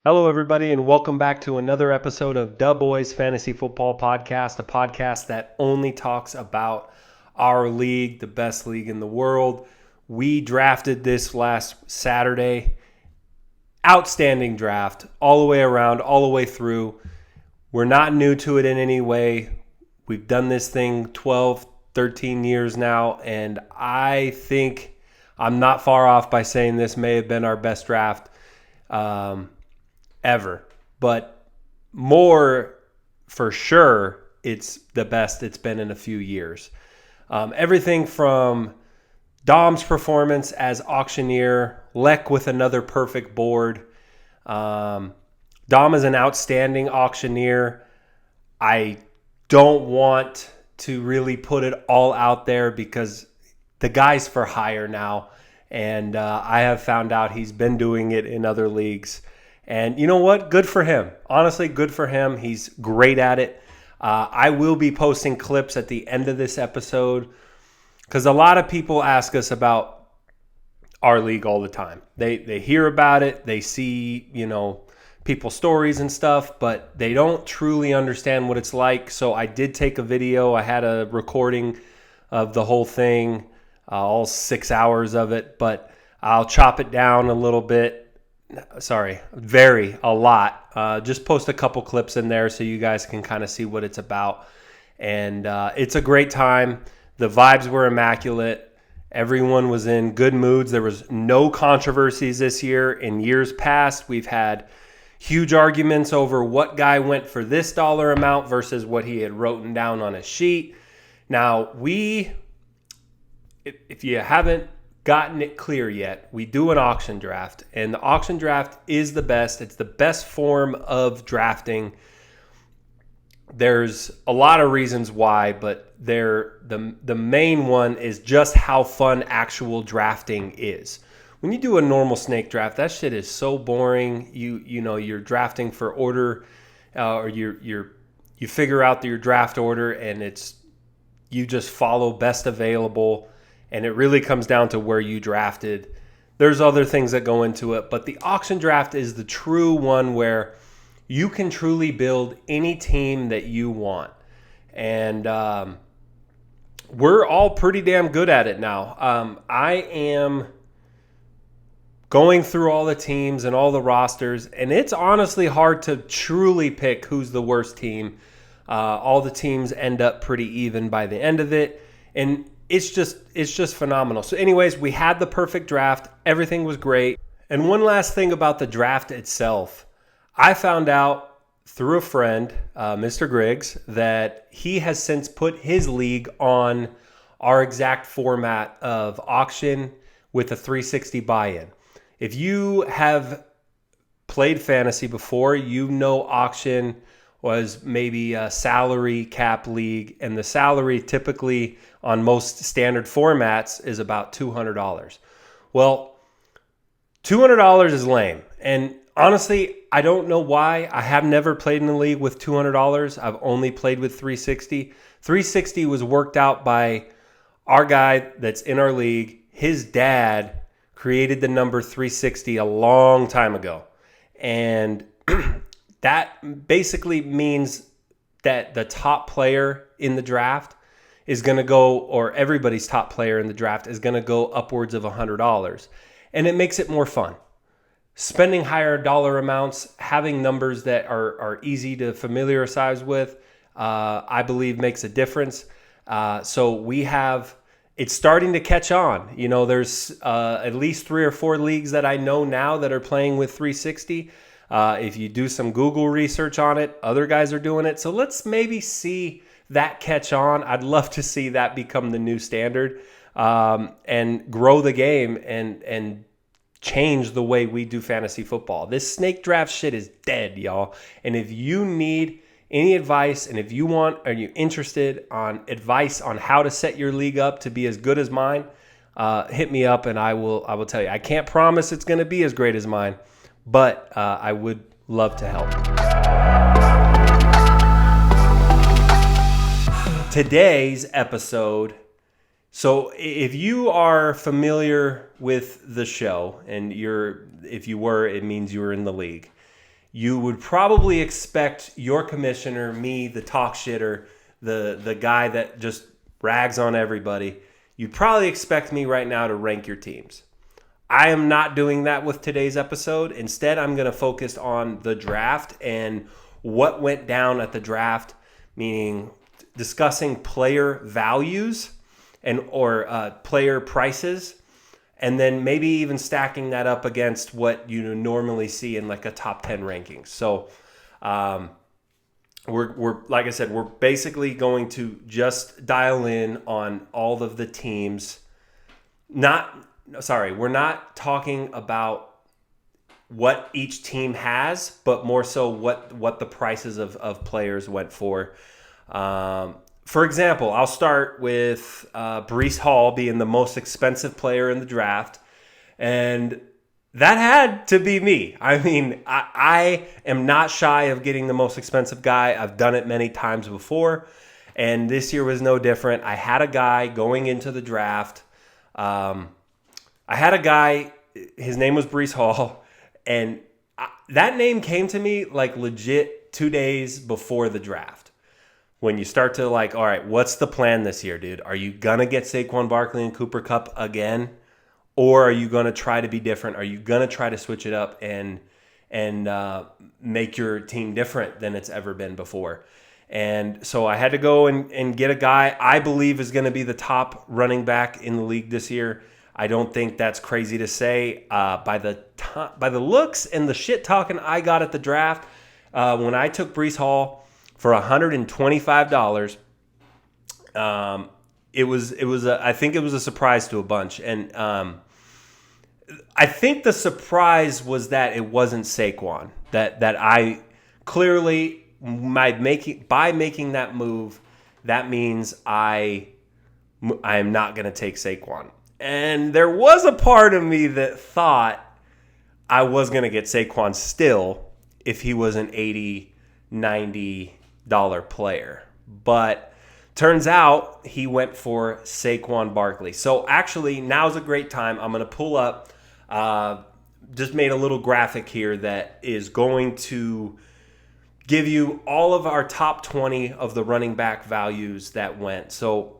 Hello, everybody, and welcome back to another episode of Da Boys Fantasy Football Podcast, a podcast that only talks about our league, the best league in the world. We drafted this last Saturday. Outstanding draft all the way around, all the way through. We're not new to it in any way. We've done this thing 12, 13 years now, and I think I'm not far off by saying this may have been our best draft ever, but more for sure, it's the best it's been in a few years. Everything from Dom's performance as auctioneer, Lek with another perfect board. Dom is an outstanding auctioneer. I don't want to really put it all out there because the guy's for hire now, and I have found out he's been doing it in other leagues. And you know what? Good for him. Honestly, good for him. He's great at it. I will be posting clips at the end of this episode because a lot of people ask us about our league all the time. They hear about it. They see, people's stories and stuff, but they don't truly understand what it's like. So I did take a video. I had a recording of the whole thing, all 6 hours of it, but I'll chop it down a little bit. A lot. Just post a couple clips in there so you guys can kind of see what it's about. And it's a great time. The vibes were immaculate. Everyone was in good moods. There was no controversies this year. In years past, we've had huge arguments over what guy went for this dollar amount versus what he had written down on a sheet. Now, if you haven't gotten it clear yet, we do an auction draft, and the auction draft is the best. It's the best form of drafting. There's a lot of reasons why, but the main one is just how fun actual drafting is. When you do a normal snake draft, that shit is so boring. You're drafting for order, or you figure out your draft order, and you just follow best available. And it really comes down to where you drafted. There's other things that go into it, but the auction draft is the true one where you can truly build any team that you want. And we're all pretty damn good at it now. I am going through all the teams and all the rosters, and it's honestly hard to truly pick who's the worst team. All the teams end up pretty even by the end of it. And it's just phenomenal. So anyways, we had the perfect draft. Everything was great. And one last thing about the draft itself. I found out through a friend, Mr. Griggs, that he has since put his league on our exact format of auction with a 360 buy-in. If you have played fantasy before, you know auction was maybe a salary cap league, and the salary typically on most standard formats is about $200. Well, $200 is lame. And honestly, I don't know why. I have never played in a league with $200. I've only played with 360. 360 was worked out by our guy that's in our league. His dad created the number 360 a long time ago. And that basically means that the top player in the draft is going to go, or everybody's top player in the draft is going to go upwards of $100. And it makes it more fun. Spending higher dollar amounts, having numbers that are easy to familiarize with, I believe makes a difference. So it's starting to catch on. There's at least 3 or 4 leagues that I know now that are playing with 360. If you do some Google research on it, other guys are doing it. So let's maybe see that catch on. I'd love to see that become the new standard, and grow the game and change the way we do fantasy football. This snake draft shit is dead, y'all. And if you need any advice, and if you are you interested on advice on how to set your league up to be as good as mine, hit me up and I will tell you. I can't promise it's going to be as great as mine, but I would love to help. Today's episode. So if you are familiar with the show, and if you were, it means you were in the league. you would probably expect your commissioner, me, the talk shitter, the guy that just rags on everybody, you'd probably expect me right now to rank your teams. I am not doing that with today's episode. Instead, I'm going to focus on the draft and what went down at the draft, meaning discussing player values or player prices, and then maybe even stacking that up against what you normally see in like a top 10 rankings. So we're like I said, we're basically going to just dial in on all of the teams. We're not talking about what each team has, but more so what the prices of players went for. For example, I'll start with Breece Hall being the most expensive player in the draft. And that had to be me. I mean, I am not shy of getting the most expensive guy. I've done it many times before. And this year was no different. I had a guy going into the draft. His name was Breece Hall. And that name came to me like legit 2 days before the draft. When you start to like, all right, what's the plan this year, dude? Are you going to get Saquon Barkley and Cooper Kupp again? Or are you going to try to be different? Are you going to try to switch it up and make your team different than it's ever been before? And so I had to go and get a guy I believe is going to be the top running back in the league this year. I don't think that's crazy to say. By the looks and the shit talking I got at the draft, when I took Breece Hall for $125, I think it was a surprise to a bunch, and I think the surprise was that it wasn't Saquon. That I clearly by making that move, that means I am not going to take Saquon. And there was a part of me that thought I was going to get Saquon still if he was an $80, $90 player. But turns out he went for Saquon Barkley. So actually, now's a great time. I'm going to pull up, just made a little graphic here that is going to give you all of our top 20 of the running back values that went. So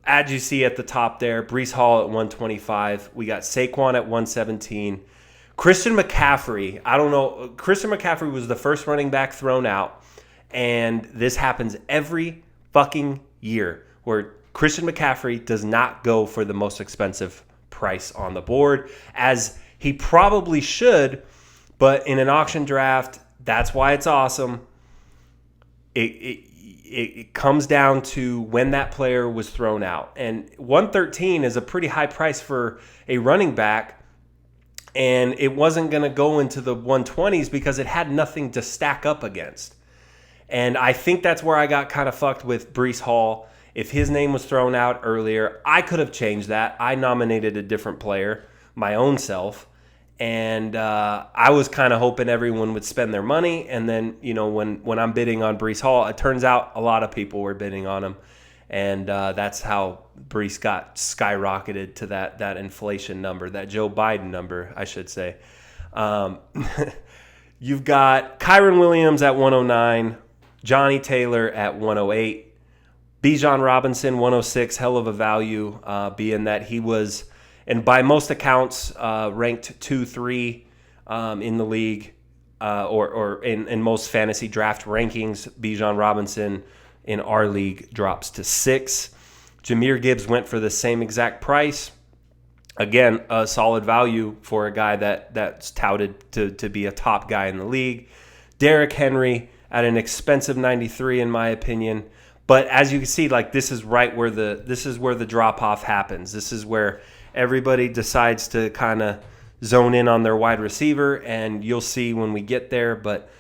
as you see at the top there, Breece Hall at 125. We got Saquon at 117. Christian McCaffrey, I don't know. Christian McCaffrey was the first running back thrown out. And this happens every fucking year where Christian McCaffrey does not go for the most expensive price on the board, as he probably should. But in an auction draft, that's why it's awesome. It comes down to when that player was thrown out. And 113 is a pretty high price for a running back. And it wasn't going to go into the 120s because it had nothing to stack up against. And I think that's where I got kind of fucked with Breece Hall. If his name was thrown out earlier, I could have changed that. I nominated a different player, my own self. And I was kind of hoping everyone would spend their money. And then, you know, when I'm bidding on Breece Hall, it turns out a lot of people were bidding on him. And that's how Breece got skyrocketed to that inflation number, that Joe Biden number, I should say. You've got Kyron Williams at 109, Johnny Taylor at 108, Bijan Robinson 106, hell of a value, being that he was, and by most accounts, ranked 2-3 in the league, or in most fantasy draft rankings. Bijan Robinson in our league drops to 6. Jahmyr Gibbs went for the same exact price. Again, a solid value for a guy that's touted to be a top guy in the league. Derrick Henry at an expensive 93, in my opinion. But as you can see, like this is where the drop off happens. This is where everybody decides to kind of zone in on their wide receiver, and you'll see when we get there. But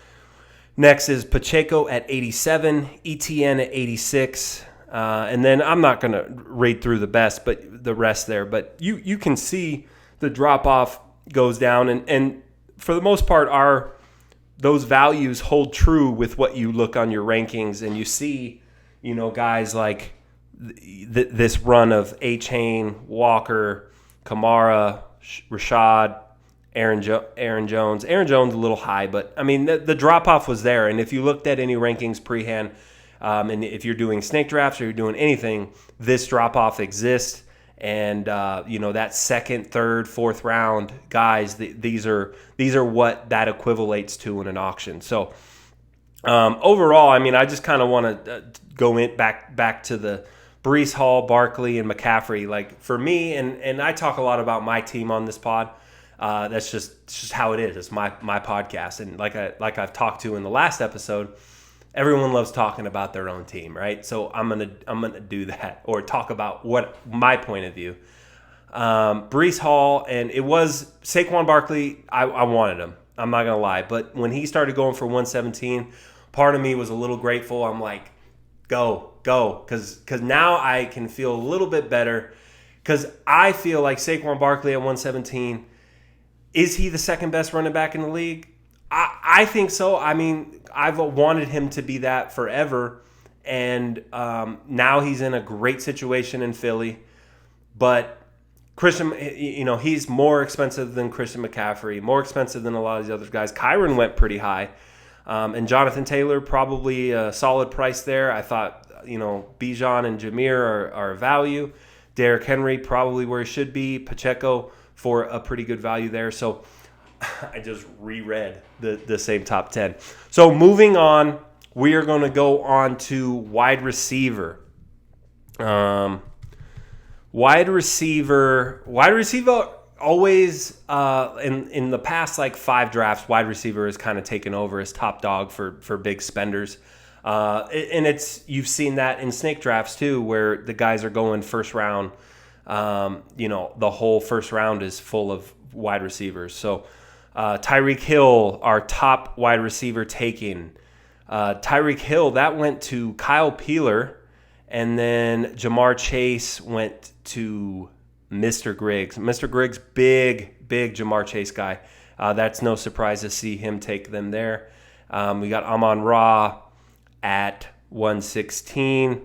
next is Pacheco at 87, ETN at 86, and then I'm not going to read through the rest there, but you can see the drop off goes down, and for the most part, those values hold true with what you look on your rankings, and you see, you know, guys like this run of A-Chain, Walker, Kamara, Rashad, Aaron Jones. Aaron Jones a little high, but I mean the drop off was there. And if you looked at any rankings prehand, and if you're doing snake drafts or you're doing anything, this drop off exists. And that second, third, fourth round guys, these are what that equivalates to in an auction. So overall, I mean, I just kind of want to go back to the Breece Hall, Barkley, and McCaffrey. Like for me, and I talk a lot about my team on this pod. That's just how it is. It's my podcast, and like I've talked to in the last episode, everyone loves talking about their own team, right? So I'm gonna do that, or talk about what my point of view. Breece Hall, and it was Saquon Barkley. I wanted him. I'm not gonna lie, but when he started going for 117, part of me was a little grateful. I'm like, go, because now I can feel a little bit better, because I feel like Saquon Barkley at 117. Is he the second best running back in the league? I think so. I mean, I've wanted him to be that forever, and now he's in a great situation in Philly. But Christian, he's more expensive than Christian McCaffrey, more expensive than a lot of these other guys. Kyron went pretty high, and Jonathan Taylor probably a solid price there. I thought, Bijan and Jameer are a value. Derrick Henry probably where he should be. Pacheco for a pretty good value there. So I just reread the same top 10. So moving on, we are going to go on to wide receiver. Wide receiver always in the past like 5 drafts, wide receiver has kind of taken over as top dog for big spenders. And you've seen that in snake drafts too, where the guys are going first round. The whole first round is full of wide receivers. So Tyreek Hill, our top wide receiver taken. Tyreek Hill, that went to Kyle Peeler, and then Jamar Chase went to Mr. Griggs. Mr. Griggs, big Jamar Chase guy. That's no surprise to see him take them there. We got Amon-Ra at 116.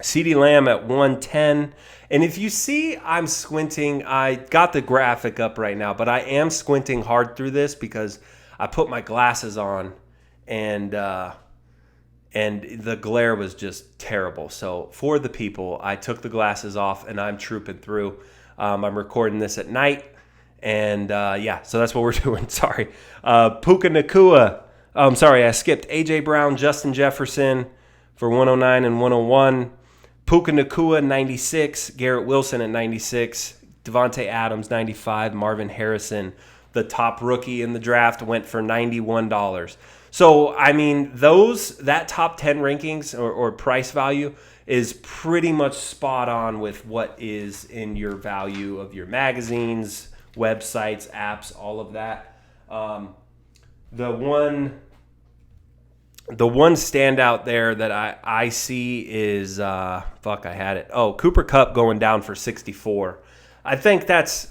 CeeDee Lamb at 110. And if you see, I'm squinting. I got the graphic up right now, but I am squinting hard through this because I put my glasses on, and the glare was just terrible. So for the people, I took the glasses off, and I'm trooping through. I'm recording this at night, and so that's what we're doing. Sorry. Puka Nacua. I skipped A.J. Brown, Justin Jefferson for 109 and 101. Puka Nacua, 96. Garrett Wilson at 96. Devontae Adams, 95. Marvin Harrison, the top rookie in the draft, went for $91. So, I mean, that top 10 rankings or price value is pretty much spot on with what is in your value of your magazines, websites, apps, all of that. The one standout there that I see is I had it. Oh, Cooper Kupp going down for 64. I think that's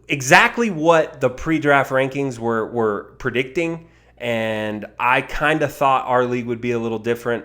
exactly what the pre-draft rankings were predicting, and I kind of thought our league would be a little different.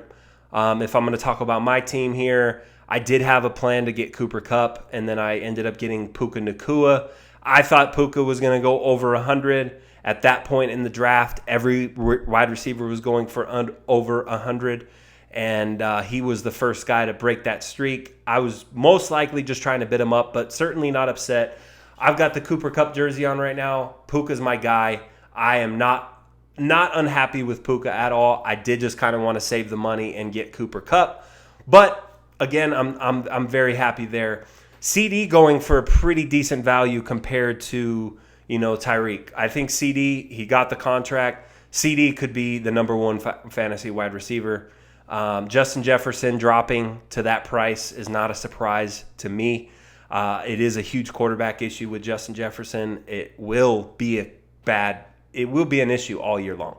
If I'm going to talk about my team here, I did have a plan to get Cooper Kupp, and then I ended up getting Puka Nacua. I thought Puka was going to go over 100. At that point in the draft, every wide receiver was going for over 100, and he was the first guy to break that streak. I was most likely just trying to bid him up, but certainly not upset. I've got the Cooper Kupp jersey on right now. Puka's my guy. I am not unhappy with Puka at all. I did just kind of want to save the money and get Cooper Kupp, but again, I'm very happy there. CD going for a pretty decent value compared to Tyreek. I think CD, he got the contract. CD could be the number one fantasy wide receiver. Justin Jefferson dropping to that price is not a surprise to me. It is a huge quarterback issue with Justin Jefferson. It will be an issue all year long.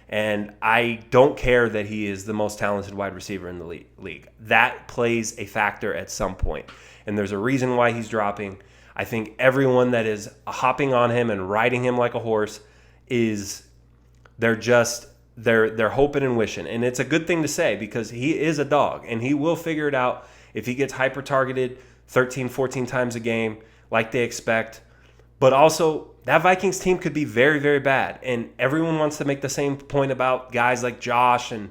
And I don't care that he is the most talented wide receiver in the league. That plays a factor at some point. And there's a reason why he's dropping. I think everyone that is hopping on him and riding him like a horse they're hoping and wishing. And it's a good thing to say because he is a dog and he will figure it out if he gets hyper targeted 13, 14 times a game like they expect. But also, that Vikings team could be very, very bad. And everyone wants to make the same point about guys like Josh and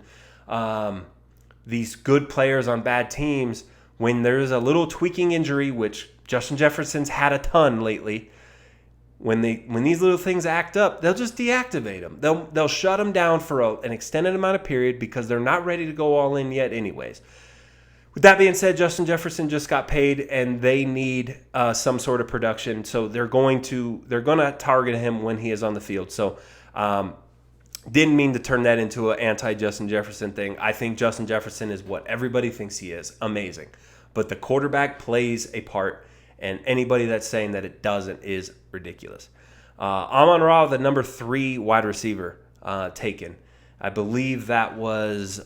these good players on bad teams. When there's a little tweaking injury, which Justin Jefferson's had a ton lately, when these little things act up, they'll just deactivate them. They'll shut them down for an extended amount of period because they're not ready to go all in yet anyways. With that being said, Justin Jefferson just got paid, and they need some sort of production. So they're going to target him when he is on the field. So didn't mean to turn that into an anti-Justin Jefferson thing. I think Justin Jefferson is what everybody thinks he is, amazing. But the quarterback plays a part, and anybody that's saying that it doesn't is ridiculous. Amon-Ra, the number 3 wide receiver taken. I believe that was.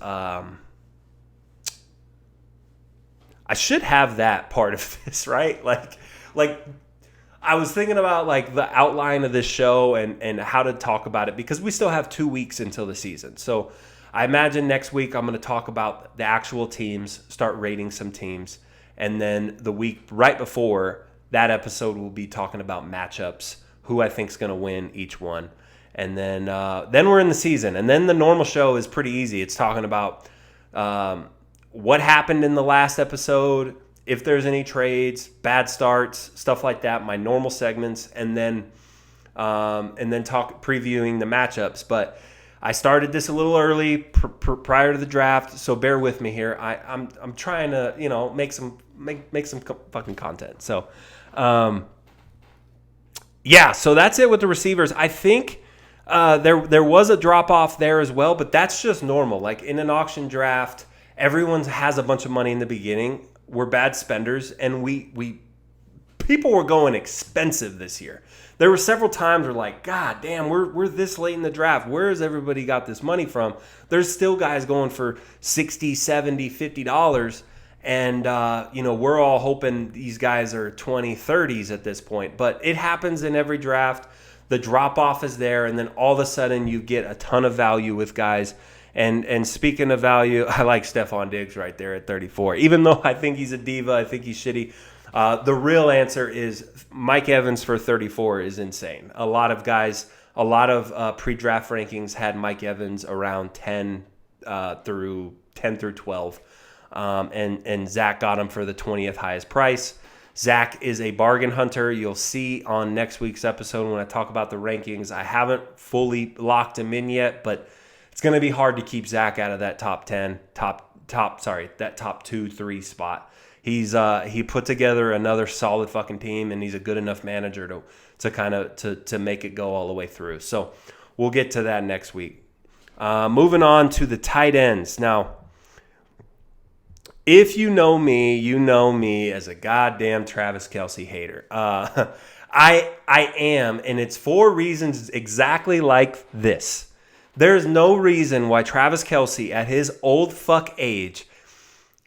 I should have that part of this, right? Like I was thinking about like the outline of this show and how to talk about it because we still have 2 weeks until the season. So I imagine next week I'm going to talk about the actual teams, start rating some teams, and then the week right before that episode we'll be talking about matchups, who I think is going to win each one, and then we're in the season, and then the normal show is pretty easy. It's talking about what happened in the last episode, if there's any trades, bad starts, stuff like that, my normal segments, and then previewing the matchups. But I started this a little early prior to the draft, so bear with me here. I'm trying to make some fucking content. So so that's it with the receivers. I think there was a drop off there as well, but that's just normal. Like in an auction draft, everyone has a bunch of money in the beginning. We're bad spenders, and people were going expensive this year. There were several times where like, God damn, we're this late in the draft. Where has everybody got this money from? There's still guys going for $60, $70, $50, and we're all hoping these guys are 20, 30s at this point. But it happens in every draft. The drop off is there, and then all of a sudden you get a ton of value with guys. And speaking of value, I like Stephon Diggs right there at 34. Even though I think he's a diva, I think he's shitty. The real answer is Mike Evans for 34 is insane. A lot of pre-draft rankings had Mike Evans around 10 through 12. And Zach got him for the 20th highest price. Zach is a bargain hunter. You'll see on next week's episode when I talk about the rankings. I haven't fully locked him in yet, but it's going to be hard to keep Zach out of that top 2, 3 spot. He put together another solid fucking team, and he's a good enough manager to make it go all the way through. So we'll get to that next week. Moving on to the tight ends. Now, if you know me as a goddamn Travis Kelce hater. I am, and it's for reasons exactly like this. There's no reason why Travis Kelce, at his old fuck age,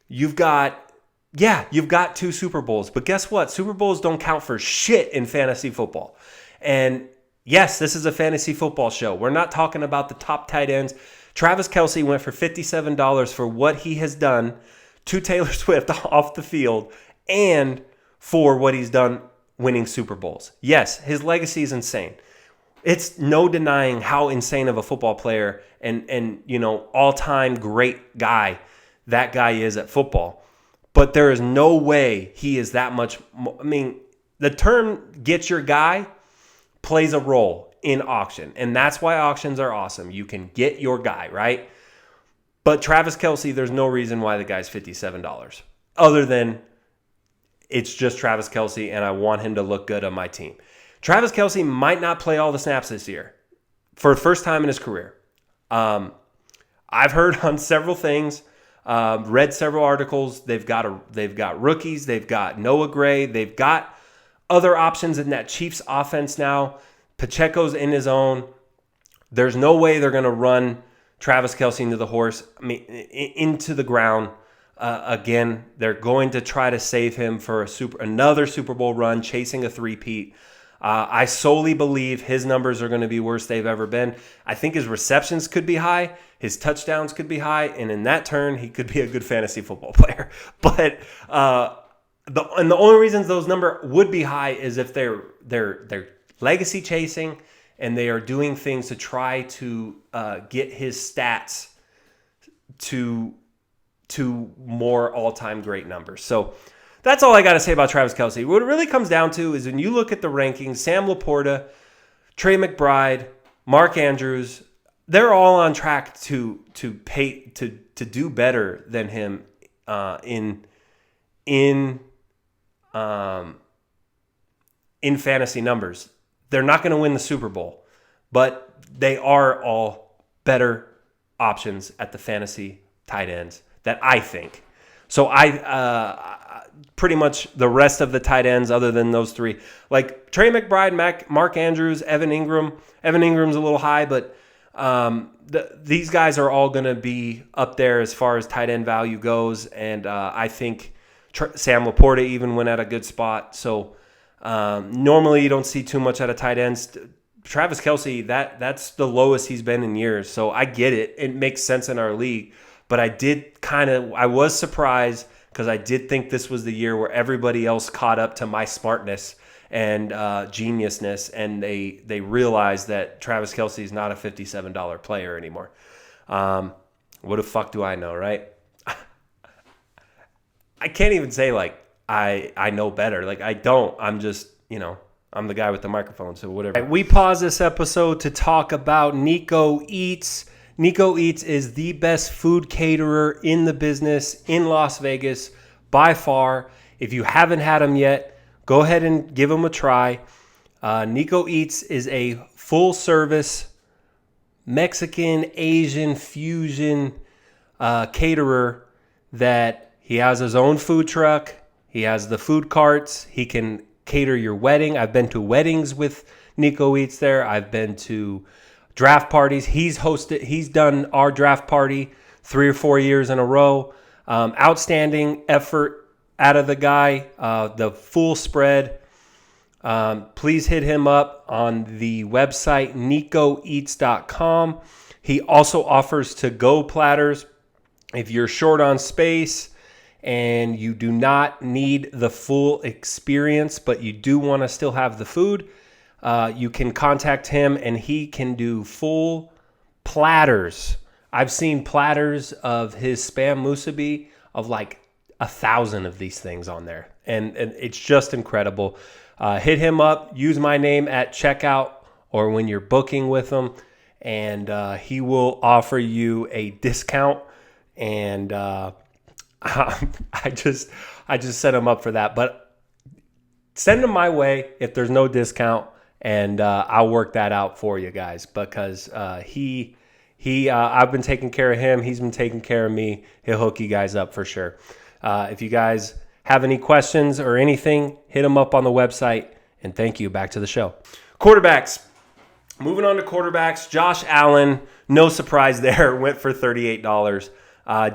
you've got 2 Super Bowls. But guess what? Super Bowls don't count for shit in fantasy football. And yes, this is a fantasy football show. We're not talking about the top tight ends. Travis Kelce went for $57 for what he has done to Taylor Swift off the field and for what he's done winning Super Bowls. Yes, his legacy is insane. It's no denying how insane of a football player and all-time great guy that guy is at football. But there is no way he is that much. I mean, the term "get your guy" plays a role in auction, and that's why auctions are awesome. You can get your guy, right? But Travis Kelce, there's no reason why the guy's $57, other than it's just Travis Kelce, and I want him to look good on my team. Travis Kelce might not play all the snaps this year for the first time in his career. I've heard on several things, read several articles. They've got rookies. They've got Noah Gray. They've got other options in that Chiefs offense now. Pacheco's in his own. There's no way they're going to run Travis Kelce into into the ground. Again, they're going to try to save him for another Super Bowl run, chasing a three-peat. I solely believe his numbers are going to be worse they've ever been. I think his receptions could be high. His touchdowns could be high. And in that turn, he could be a good fantasy football player. But the only reasons those number would be high is if they're legacy chasing and they are doing things to try to get his stats to more all-time great numbers. So that's all I got to say about Travis Kelce. What it really comes down to is when you look at the rankings, Sam Laporta, Trey McBride, Mark Andrews, they're all on track to do better than him in fantasy numbers. They're not going to win the Super Bowl, but they are all better options at the fantasy tight ends that I think. So I pretty much the rest of the tight ends other than those three, like Trey McBride, Mark Andrews, Evan Ingram. Evan Ingram's a little high, but these guys are all going to be up there as far as tight end value goes. And I think Sam Laporta even went at a good spot. So normally you don't see too much out of tight ends. Travis Kelce, that's the lowest he's been in years. So I get it. It makes sense in our league. But I was surprised because I did think this was the year where everybody else caught up to my smartness and geniusness, and they realized that Travis Kelce is not a $57 player anymore. What the fuck do I know, right? I can't even say like I know better. Like I don't. I'm just, I'm the guy with the microphone, so whatever. We pause this episode to talk about Nico Eats. Nico Eats is the best food caterer in the business in Las Vegas by far. If you haven't had them yet, go ahead and give them a try. Nico Eats is a full-service Mexican, Asian fusion caterer that he has his own food truck. He has the food carts. He can cater your wedding. I've been to weddings with Nico Eats there. I've been to draft parties. He's done our draft party 3 or 4 years in a row. Outstanding effort out of the guy. The full spread. Please hit him up on the website nicoeats.com. He also offers to-go platters. If you're short on space and you do not need the full experience, but you do want to still have the food, you can contact him and he can do full platters. I've seen platters of his Spam Musubi of like 1,000 of these things on there. And it's just incredible. Hit him up. Use my name at checkout or when you're booking with him. And he will offer you a discount. And I just set him up for that. But send him my way if there's no discount. And I'll work that out for you guys because I've been taking care of him. He's been taking care of me. He'll hook you guys up for sure. If you guys have any questions or anything, hit him up on the website. And thank you. Back to the show. Quarterbacks. Moving on to quarterbacks. Josh Allen, no surprise there, went for $38.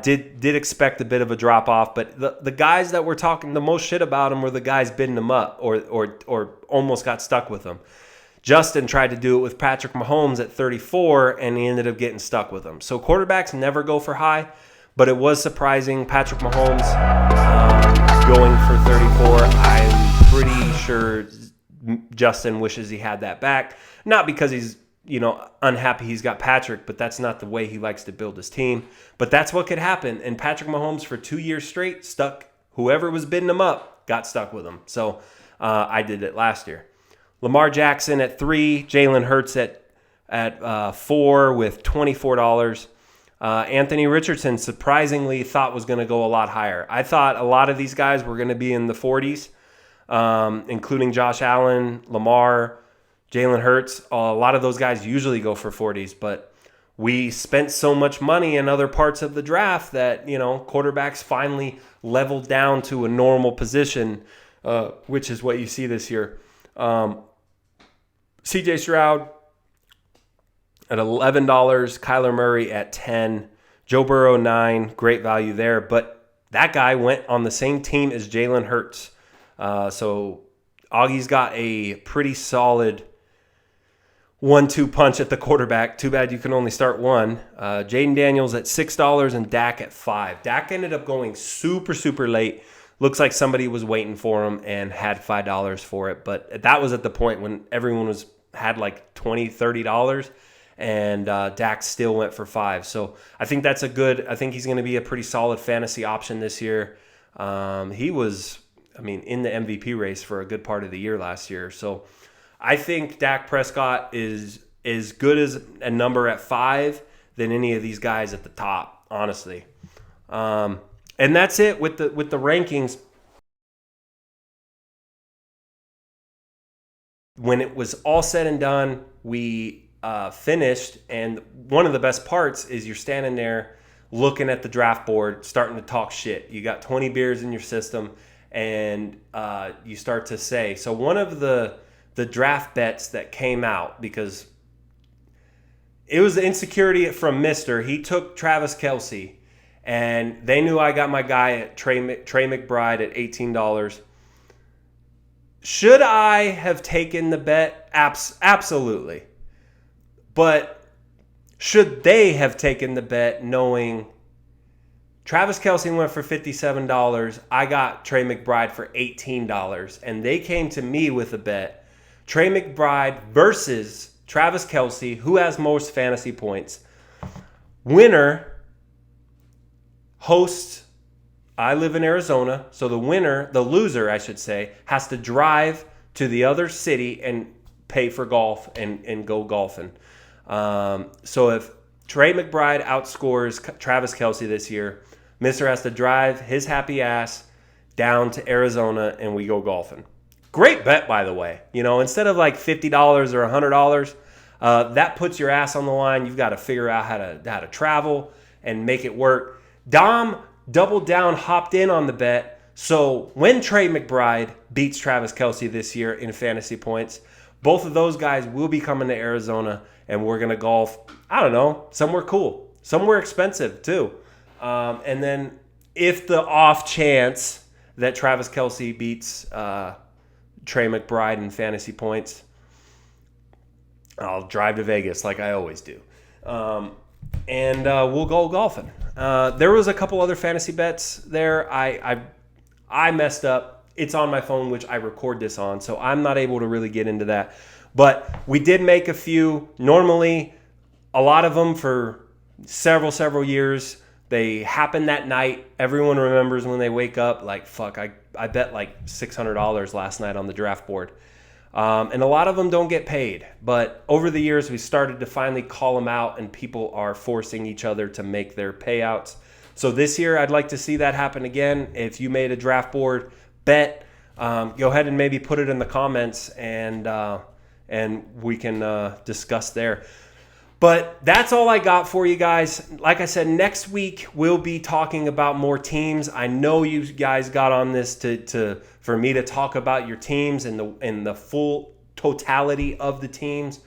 Did expect a bit of a drop off, but the guys that were talking the most shit about him were the guys bidding him up or almost got stuck with him. Justin tried to do it with Patrick Mahomes at 34, and he ended up getting stuck with him. So quarterbacks never go for high, but it was surprising. Patrick Mahomes going for 34. I'm pretty sure Justin wishes he had that back. Not because he's unhappy he's got Patrick, but that's not the way he likes to build his team. But that's what could happen. And Patrick Mahomes for 2 years straight stuck. Whoever was bidding him up got stuck with him. So I did it last year. Lamar Jackson at 3, Jalen Hurts at 4 with $24. Anthony Richardson surprisingly thought was going to go a lot higher. I thought a lot of these guys were going to be in the 40s, including Josh Allen, Lamar, Jalen Hurts. A lot of those guys usually go for 40s, but we spent so much money in other parts of the draft that, quarterbacks finally leveled down to a normal position, which is what you see this year. CJ Stroud at $11, Kyler Murray at 10, Joe Burrow 9, great value there. But that guy went on the same team as Jalen Hurts. So Augie's got a pretty solid 1-2 punch at the quarterback. Too bad you can only start one. Jaden Daniels at $6 and Dak at 5. Dak ended up going super, super late. looks like somebody was waiting for him and had $5 for it. But that was at the point when everyone had like $20, $30, and Dak still went for $5. So I think I think he's going to be a pretty solid fantasy option this year. He was, in the MVP race for a good part of the year last year. So I think Dak Prescott is as good as a number at 5 than any of these guys at the top, honestly. And that's it with the rankings. When it was all said and done, we finished, and one of the best parts is you're standing there looking at the draft board, starting to talk shit. You got 20 beers in your system, and you start to say, so one of the draft bets that came out, because it was the insecurity from Mister. He took Travis Kelce, and they knew I got my guy at Trey McBride at $18. Should I have taken the bet? Absolutely. But should they have taken the bet knowing Travis Kelce went for $57, I got Trey McBride for $18, and they came to me with a bet, Trey McBride versus Travis Kelce, who has most fantasy points. Winner hosts, I live in Arizona, so the loser, I should say, has to drive to the other city and pay for golf and go golfing. So if Trey McBride outscores Travis Kelce this year, Mister has to drive his happy ass down to Arizona and we go golfing. Great bet, by the way. Instead of like $50 or $100, that puts your ass on the line. You've got to figure out how to travel and make it work. Dom doubled down, hopped in on the bet. So when Trey McBride beats Travis Kelce this year in fantasy points, both of those guys will be coming to Arizona, and we're going to golf, I don't know, somewhere cool, somewhere expensive too. And then if the off chance that Travis Kelce beats Trey McBride in fantasy points, I'll drive to Vegas like I always do. And we'll go golfing. There was a couple other fantasy bets there. I messed up. It's on my phone, which I record this on, so I'm not able to really get into that. But we did make a few. Normally, a lot of them for several years, they happen that night. Everyone remembers when they wake up, like, fuck, I bet like $600 last night on the draft board. And a lot of them don't get paid. But over the years, we started to finally call them out, and people are forcing each other to make their payouts. So this year, I'd like to see that happen again. If you made a draft board bet, go ahead and maybe put it in the comments, and we can discuss there. But that's all I got for you guys. Like I said, next week we'll be talking about more teams. I know you guys got on this for me to talk about your teams and the full totality of the teams.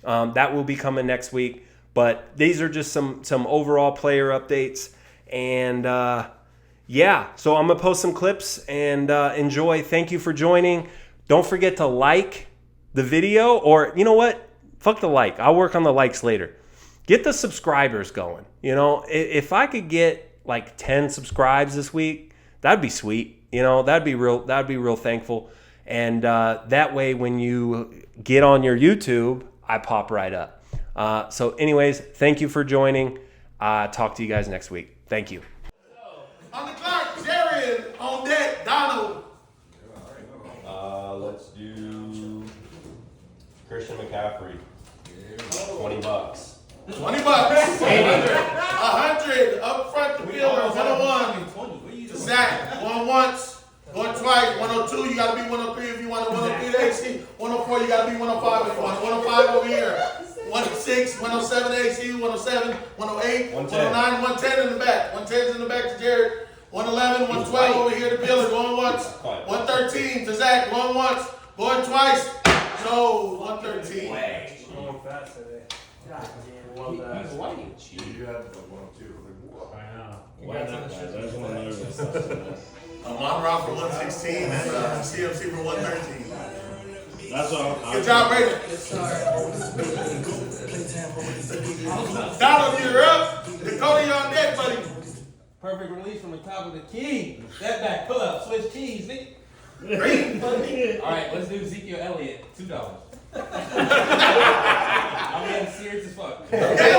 That will be coming next week. But these are just some overall player updates. And yeah, so I'm going to post some clips and enjoy. Thank you for joining. Don't forget to like the video, or you know what? Fuck the like. I'll work on the likes later. Get the subscribers going. If I could get like 10 subscribes this week, that'd be sweet. That'd be real thankful. And that way, when you get on your YouTube, I pop right up. So anyways, thank you for joining. Talk to you guys next week. Thank you. On the clock, Jared. On deck, Donald. Let's do Christian McCaffrey. $20. $20. 100 up front. The fielder. 101. To Zach. Going once. Going twice. 102. You got to be 103 if you want to 103 to AC. 104. You got to be 105 if you want 105 over here. 106. 107 to AC. 107. 108. 109. 110 in the back. 110's in the back to Jared. 111. 112 over here to Billy. Going once. 113 to Zach. Going once. Going twice. No. 113. Going fast today. Why do you cheat? You have the 102. I know. Why not, guys? I just want to know this. Monroe for 116 and CMC for 113. That's all. Good job, Brady. Donald, you're up. Dakota, you're on deck, buddy. Perfect release from the top of the key. Step back, pull up, switch keys, nigga. All right, let's do Ezekiel Elliott. $2. I'm getting serious as fuck. Okay.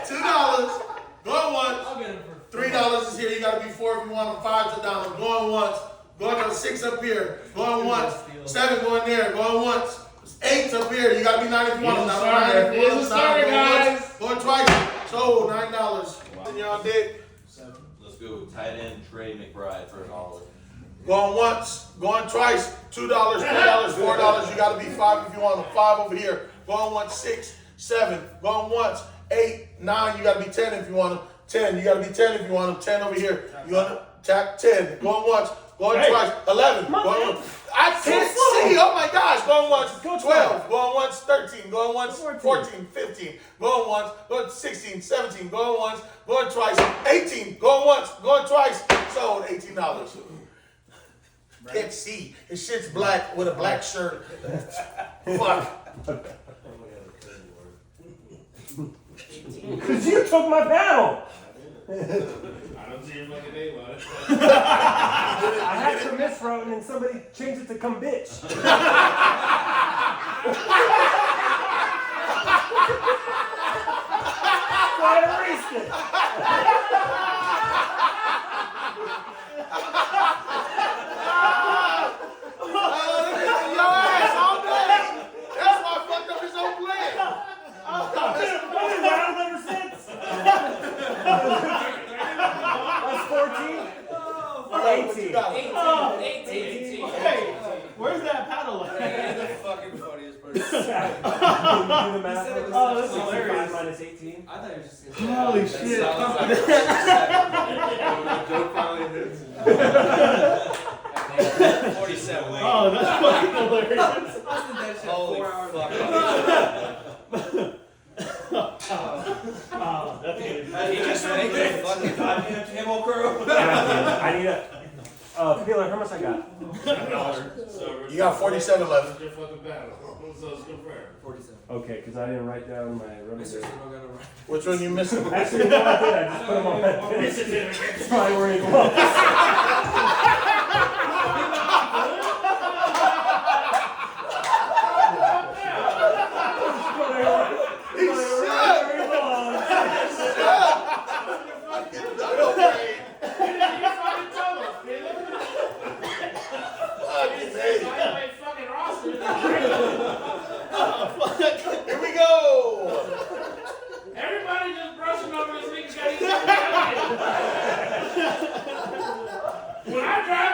$2. Going once. I'll get it for $3 is here. You gotta be 4 if you want them. 5's a dollar. Going once. Going to 6 up here. Going once. 7 going there. Going once. 8's up here. You gotta be 9 if you want them. Here's the starter, guys. Going twice. So $9. Then you're on dick. Let's go tight end Trey McBride for $1. Going once, going twice, $2, $3, $4. You gotta be 5 if you want them. 5 over here. Going once, 6, 7. Going once, 8, 9. You gotta be 10 if you want them. 10. You gotta be 10 if you want them. 10 over here. You want to tap 10. Going once, going twice, 11. Going I can't see. Oh my gosh. Going once, 12. Going once, 13. Going once, 14, 15. Going once, going 16, 17. Going once, going twice, 18. Going once, going twice. Sold $18. Can't see. His shit's black with a black shirt. Fuck. Because you took my paddle. I don't see him like a day about it. I had commit route and then somebody changed it to come bitch. So I erased it. That's 14? Or 18? 18. Hey, where's that paddle? That's the fucking funniest person. You do the math. Oh, that's hilarious. 65 minus 18? I thought you were just going to say Holy shit. Joke finally hits. 47. Oh, that's fucking hilarious. I did that shit Holy 4 hours fuck. ago. Oh, that's good. He just made the fucking goddamn camel crew. I need a. Peeler, how much I got? You got 47 left. Your fucking battle. So it's confirmed. 47. Okay, because I didn't write down my I rubber. seriously don't got no right. Which one you missing? Actually, no, I did. I just put them on that finish. That's probably where it was. Here we go. Everybody just brushing over this nigga. When I drive